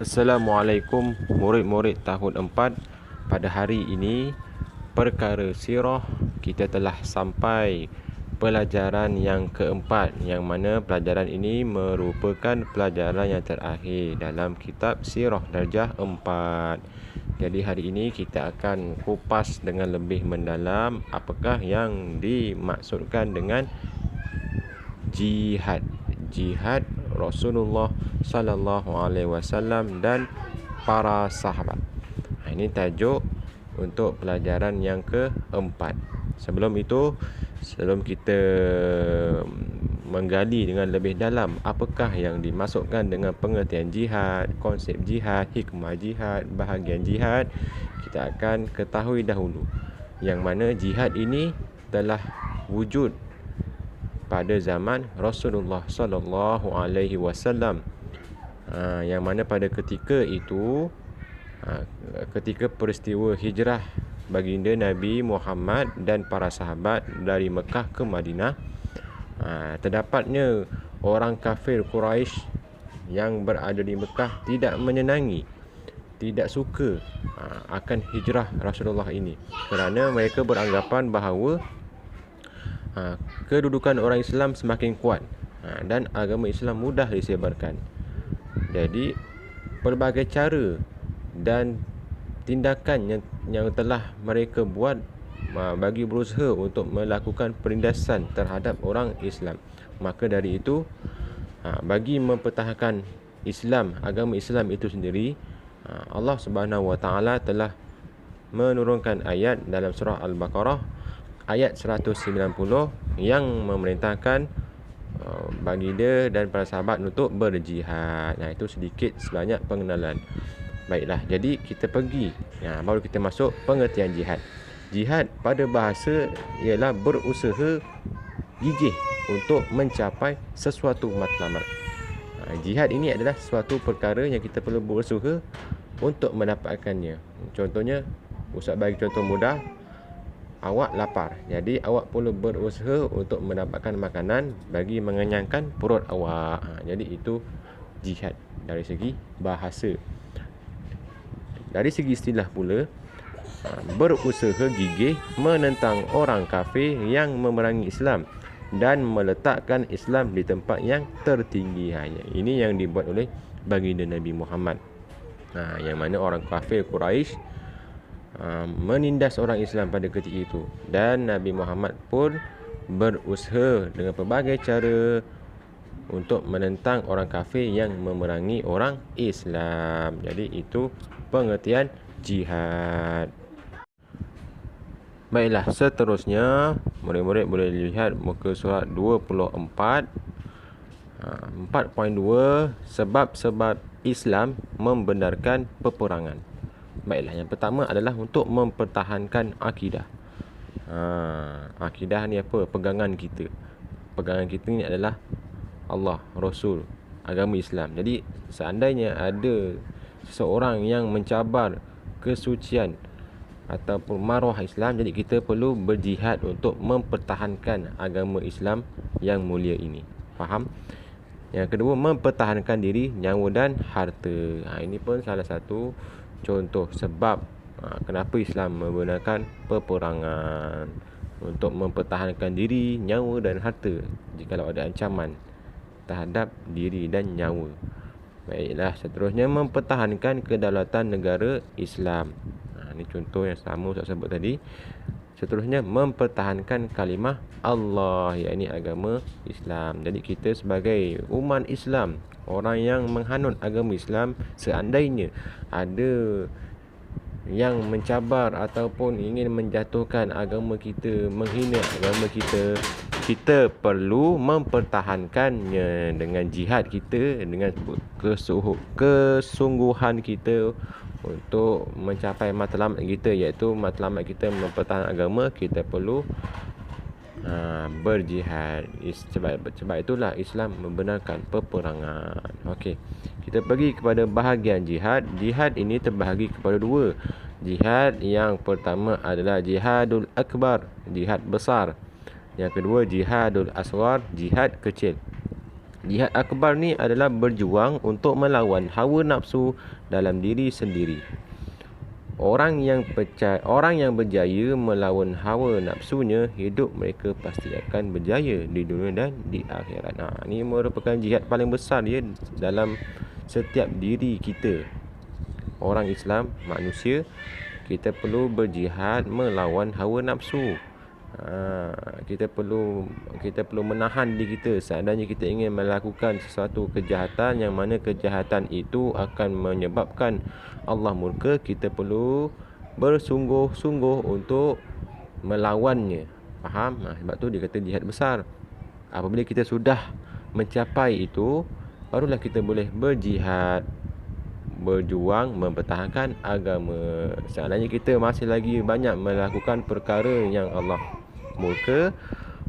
Assalamualaikum murid-murid tahun 4. Pada hari ini perkara sirah kita telah sampai pelajaran yang keempat, yang mana pelajaran ini merupakan pelajaran yang terakhir dalam kitab sirah darjah 4. Jadi hari ini kita akan kupas dengan lebih mendalam apakah yang dimaksudkan dengan jihad. Jihad Rasulullah sallallahu alaihi wasallam dan para sahabat. Ini tajuk untuk pelajaran yang keempat. Sebelum kita menggali dengan lebih dalam apakah yang dimasukkan dengan pengertian jihad, konsep jihad, hikmah jihad, bahagian jihad, kita akan ketahui dahulu yang mana jihad ini telah wujud pada zaman Rasulullah sallallahu alaihi wasallam, yang mana pada ketika itu, ketika peristiwa hijrah baginda Nabi Muhammad dan para sahabat dari Mekah ke Madinah, terdapatnya orang kafir Quraisy yang berada di Mekah tidak menyenangi, tidak suka akan hijrah Rasulullah ini, kerana mereka beranggapan bahawa kedudukan orang Islam semakin kuat dan agama Islam mudah disebarkan. Jadi pelbagai cara dan tindakan yang telah mereka buat bagi berusaha untuk melakukan penindasan terhadap orang Islam. Maka dari itu, bagi mempertahankan Islam, agama Islam itu sendiri, Allah Subhanahu Wa Taala telah menurunkan ayat dalam surah Al-Baqarah ayat 190 yang memerintahkan baginda dan para sahabat untuk berjihad. Itu sedikit sebanyak pengenalan. Baiklah, jadi kita pergi, baru kita masuk pengertian jihad. Jihad pada bahasa ialah berusaha gigih untuk mencapai sesuatu matlamat. Jihad ini adalah suatu perkara yang kita perlu berusaha untuk mendapatkannya. Contohnya, Ustaz bagi contoh mudah, awak lapar, jadi awak perlu berusaha untuk mendapatkan makanan bagi mengenyangkan perut awak. Jadi itu jihad dari segi bahasa. Dari segi istilah pula, berusaha gigih menentang orang kafir yang memerangi Islam dan meletakkan Islam di tempat yang tertinggi. Ini yang dibuat oleh baginda Nabi Muhammad, yang mana orang kafir Quraisy menindas orang Islam pada ketika itu, dan Nabi Muhammad pun berusaha dengan pelbagai cara untuk menentang orang kafir yang memerangi orang Islam. Jadi itu pengertian jihad. Baiklah, seterusnya murid-murid boleh lihat muka surat 24, 4.2, sebab-sebab Islam membenarkan peperangan. Baiklah, yang pertama adalah untuk mempertahankan akidah. Akidah ni apa? Pegangan kita. Pegangan kita ni adalah Allah, Rasul, agama Islam. Jadi seandainya ada seseorang yang mencabar kesucian ataupun maruah Islam, jadi kita perlu berjihad untuk mempertahankan agama Islam yang mulia ini. Faham? Yang kedua, mempertahankan diri, nyawa dan harta. Ini pun salah satu contoh sebab kenapa Islam menggunakan peperangan, untuk mempertahankan diri, nyawa dan harta jikalau ada ancaman terhadap diri dan nyawa. Baiklah, seterusnya mempertahankan kedaulatan negara Islam. Ini contoh yang sama Ustaz sebut tadi. Seterusnya mempertahankan kalimah Allah, iaitu agama Islam. Jadi kita sebagai umat Islam, orang yang menghanut agama Islam, seandainya ada yang mencabar ataupun ingin menjatuhkan agama kita, menghina agama kita, kita perlu mempertahankannya dengan jihad kita, dengan kesungguhan kita untuk mencapai matlamat kita, iaitu matlamat kita mempertahankan agama. Kita perlu berjihad. Sebab itulah Islam membenarkan peperangan. Okey, kita pergi kepada bahagian jihad. Jihad ini terbahagi kepada dua. Jihad yang pertama adalah jihadul akbar, jihad besar. Yang kedua jihadul asghar, jihad kecil. Jihad akbar ni adalah berjuang untuk melawan hawa nafsu dalam diri sendiri. Orang yang berjaya melawan hawa nafsunya, hidup mereka pasti akan berjaya di dunia dan di akhirat. Ini merupakan jihad paling besar dia dalam setiap diri kita. Orang Islam, manusia, kita perlu berjihad melawan hawa nafsu. Kita perlu menahan diri kita seandainya kita ingin melakukan sesuatu kejahatan yang mana kejahatan itu akan menyebabkan Allah murka. Kita perlu bersungguh-sungguh untuk melawannya. Faham? Sebab tu dia kata jihad besar. Apabila kita sudah mencapai itu, barulah kita boleh berjihad, berjuang mempertahankan agama. Seandainya kita masih lagi banyak melakukan perkara yang Allah murka,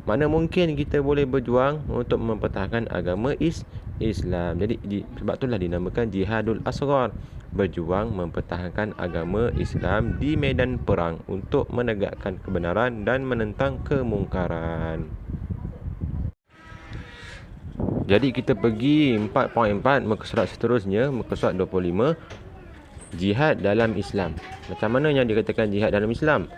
mana mungkin kita boleh berjuang untuk mempertahankan agama Islam. Jadi sebab itulah dinamakan jihadul asghar, berjuang mempertahankan agama Islam di medan perang untuk menegakkan kebenaran dan menentang kemungkaran. Jadi kita pergi 4.4 muka surat seterusnya, muka surat 25, jihad dalam Islam. Macam mana yang dikatakan jihad dalam Islam?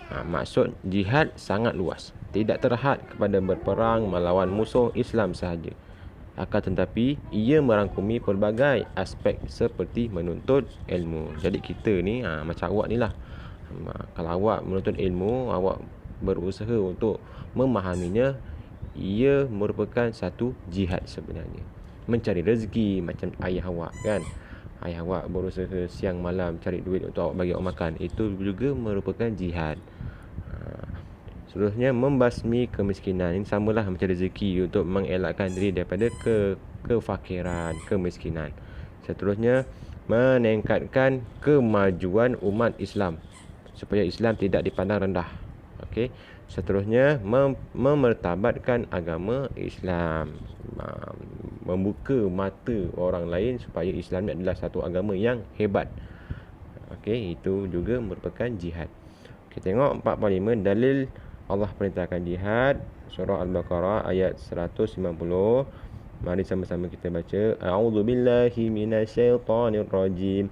Maksud jihad sangat luas, tidak terhad kepada berperang melawan musuh Islam sahaja, akan tetapi ia merangkumi pelbagai aspek seperti menuntut ilmu. Jadi kita ni macam awak ni lah, kalau awak menuntut ilmu, awak berusaha untuk memahaminya, ia merupakan satu jihad sebenarnya. Mencari rezeki macam ayah awak kan, ayah awak berusaha siang malam cari duit untuk awak bagi awak makan, itu juga merupakan jihad. Seterusnya membasmi kemiskinan. Ini samalah macam rezeki, untuk mengelakkan diri daripada kefakiran, kemiskinan. Seterusnya meningkatkan kemajuan umat Islam supaya Islam tidak dipandang rendah. Okey. Seterusnya memertabatkan agama Islam, membuka mata orang lain supaya Islam ni adalah satu agama yang hebat. Okey, itu juga merupakan jihad. Kita tengok 45 dalil Allah perintahkan jihad, surah Al-Baqarah ayat 190. Mari sama-sama kita baca. A'udzubillahi minasyaitonir rajim.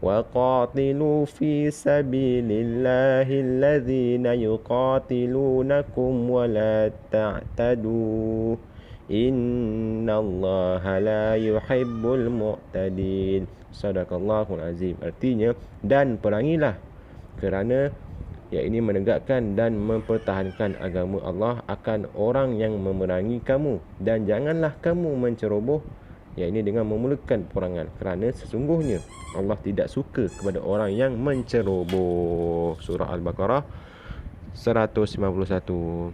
Wa qatilu fi sabilillahi alladhina yuqatilunakum wa la ta'tadu. Innallaha la yuhibbul mu'tadin. Sadaqallahul azim. Artinya, dan perangilah kerana iaitu menegakkan dan mempertahankan agama Allah akan orang yang memerangi kamu, dan janganlah kamu menceroboh, iaitu dengan memulakan peperangan, kerana sesungguhnya Allah tidak suka kepada orang yang menceroboh. Surah Al-Baqarah 151.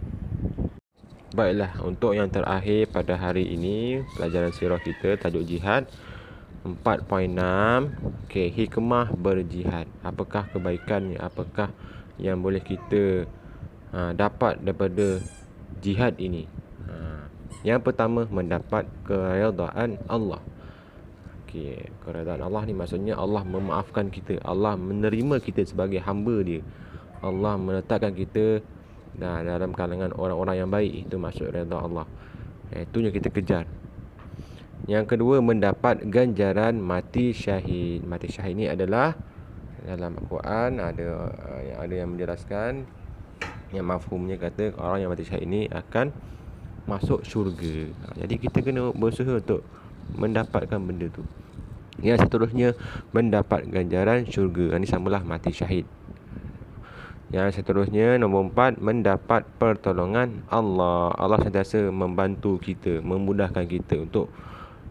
Baiklah, untuk yang terakhir pada hari ini, pelajaran sirah kita tajuk jihad 4.6. Okey, hikmah berjihad. Apakah kebaikannya? Apakah yang boleh kita dapat daripada jihad ini? Yang pertama, mendapat keredaan Allah. Okey, keredaan Allah ni maksudnya Allah memaafkan kita, Allah menerima kita sebagai hamba dia, Allah meletakkan kita dalam kalangan orang-orang yang baik. Itu maksud redha Allah. Itu yang kita kejar. Yang kedua, mendapat ganjaran mati syahid. Mati syahid ni adalah dalam Al-Quran ada yang menjelaskan, yang mafhumnya kata orang yang mati syahid ini akan masuk syurga. Jadi kita kena berusaha untuk mendapatkan benda tu. Yang seterusnya, mendapat ganjaran syurga. Ini samalah mati syahid. Yang seterusnya, nombor 4, mendapat pertolongan Allah. Allah sentiasa membantu kita, memudahkan kita untuk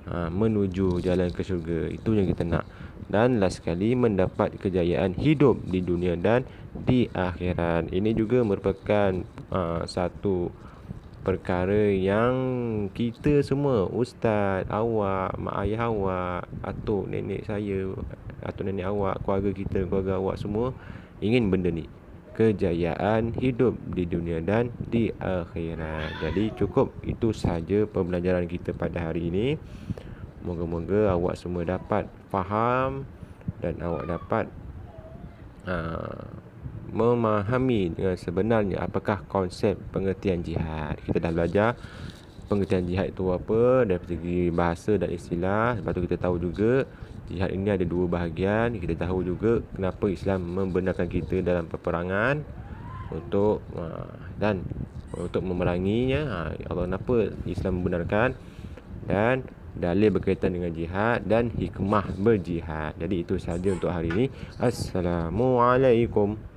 menuju jalan ke syurga. Itu yang kita nak. Dan last sekali, mendapat kejayaan hidup di dunia dan di akhirat. Ini juga merupakan satu perkara yang kita semua, ustaz, awak, mak ayah awak, atuk nenek saya, atuk nenek awak, keluarga kita, keluarga awak semua ingin benda ni, kejayaan hidup di dunia dan di akhirat. Jadi cukup itu sahaja pembelajaran kita pada hari ini. Moga-moga awak semua dapat faham dan awak dapat memahami dengan sebenarnya apakah konsep pengertian jihad. Kita dah belajar pengertian jihad itu apa dari segi bahasa dan istilah. Lepas tu kita tahu juga jihad ini ada dua bahagian. Kita tahu juga kenapa Islam membenarkan kita dalam peperangan untuk dan untuk memeranginya. Allah kenapa Islam membenarkan, dan dalil berkaitan dengan jihad dan hikmah berjihad. Jadi itu sahaja untuk hari ini. Assalamualaikum.